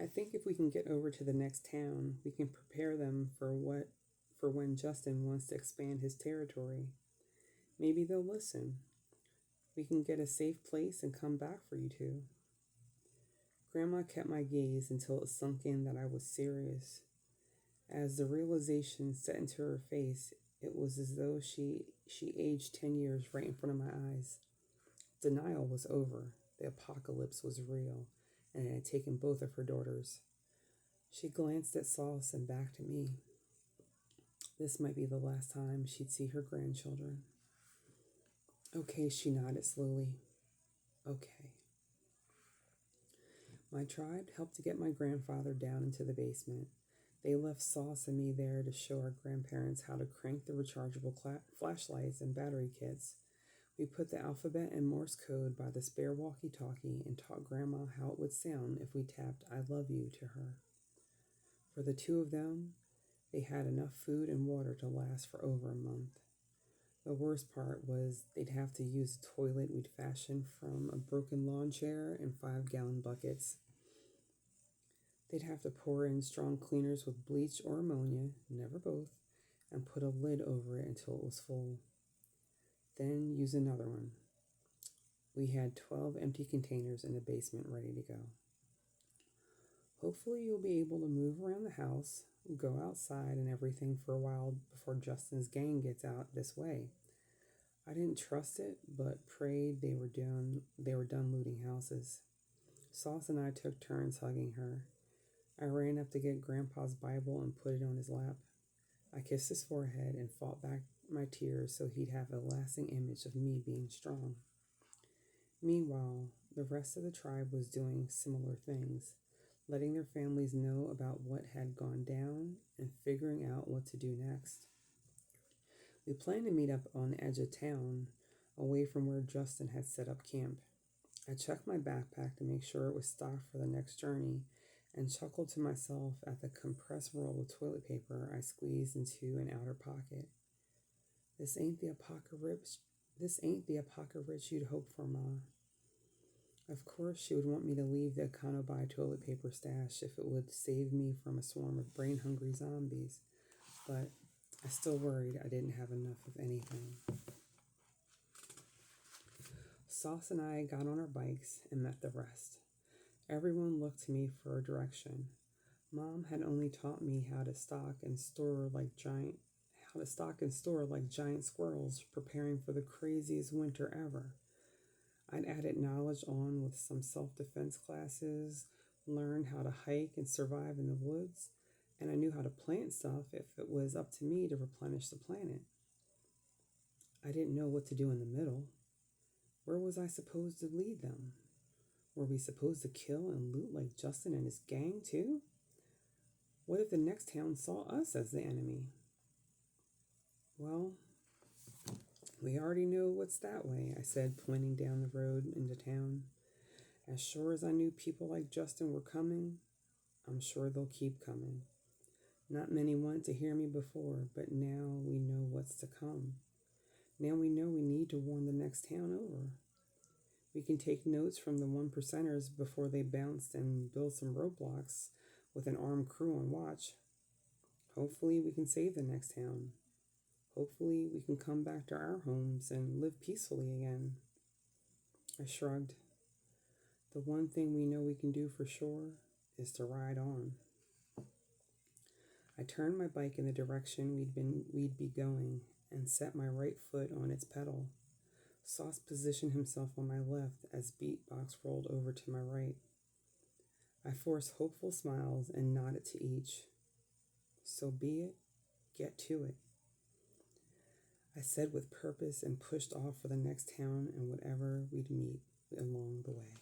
I think if we can get over to the next town, we can prepare them for when Justin wants to expand his territory. Maybe they'll listen. We can get a safe place and come back for you two. Grandma kept my gaze until it sunk in that I was serious. As the realization set into her face, it was as though she aged 10 years right in front of my eyes. Denial was over. The apocalypse was real, and it had taken both of her daughters. She glanced at Sauce and back to me. This might be the last time she'd see her grandchildren. Okay, she nodded slowly. Okay. My tribe helped to get my grandfather down into the basement. They left Sauce and me there to show our grandparents how to crank the rechargeable flashlights and battery kits. We put the alphabet and Morse code by the spare walkie-talkie and taught Grandma how it would sound if we tapped "I love you" to her. For the two of them, they had enough food and water to last for over a month. The worst part was they'd have to use a toilet we'd fashioned from a broken lawn chair and 5-gallon buckets. They'd have to pour in strong cleaners with bleach or ammonia, never both, and put a lid over it until it was full. Then use another one. We had 12 empty containers in the basement ready to go. Hopefully you'll be able to move around the house, go outside and everything for a while before Justin's gang gets out this way. I didn't trust it, but prayed they were done looting houses. Sauce and I took turns hugging her. I ran up to get Grandpa's Bible and put it on his lap. I kissed his forehead and fought back my tears so he'd have a lasting image of me being strong. Meanwhile, the rest of the tribe was doing similar things, letting their families know about what had gone down and figuring out what to do next. We planned to meet up on the edge of town, away from where Justin had set up camp. I checked my backpack to make sure it was stocked for the next journey and chuckled to myself at the compressed roll of toilet paper I squeezed into an outer pocket. This ain't the apoca-rich you'd hope for, Ma. Of course, she would want me to leave the Econo-Buy toilet paper stash if it would save me from a swarm of brain-hungry zombies, but I still worried I didn't have enough of anything. Sauce and I got on our bikes and met the rest. Everyone looked to me for a direction. Mom had only taught me how to stock and store like giant squirrels, preparing for the craziest winter ever. I'd added knowledge on with some self-defense classes, learned how to hike and survive in the woods, and I knew how to plant stuff if it was up to me to replenish the planet. I didn't know what to do in the middle. Where was I supposed to lead them? Were we supposed to kill and loot like Justin and his gang too? What if the next town saw us as the enemy? Well, we already know what's that way, I said, pointing down the road into town. As sure as I knew people like Justin were coming, I'm sure they'll keep coming. Not many wanted to hear me before, but now we know what's to come. Now we know we need to warn the next town over. We can take notes from the 1%ers before they bounced and build some roadblocks with an armed crew on watch. Hopefully we can save the next town. Hopefully we can come back to our homes and live peacefully again. I shrugged. The one thing we know we can do for sure is to ride on. I turned my bike in the direction we'd be going and set my right foot on its pedal. Sauce positioned himself on my left as Beatbox rolled over to my right. I forced hopeful smiles and nodded to each. So be it. Get to it. I said with purpose and pushed off for the next town and whatever we'd meet along the way.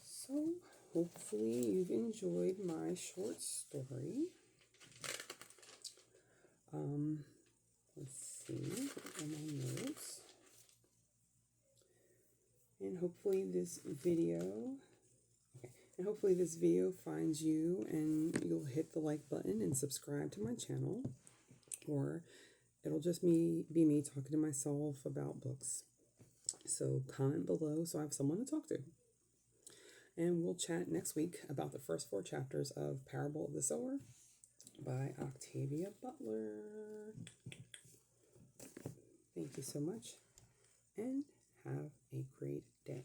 So, hopefully you've enjoyed my short story. Let's see, on my notes. And hopefully this video finds you and you'll hit the like button and subscribe to my channel, or it'll just be me talking to myself about books. So comment below so I have someone to talk to. And we'll chat next week about the first 4 chapters of Parable of the Sower by Octavia Butler. Thank you so much, and have a great day.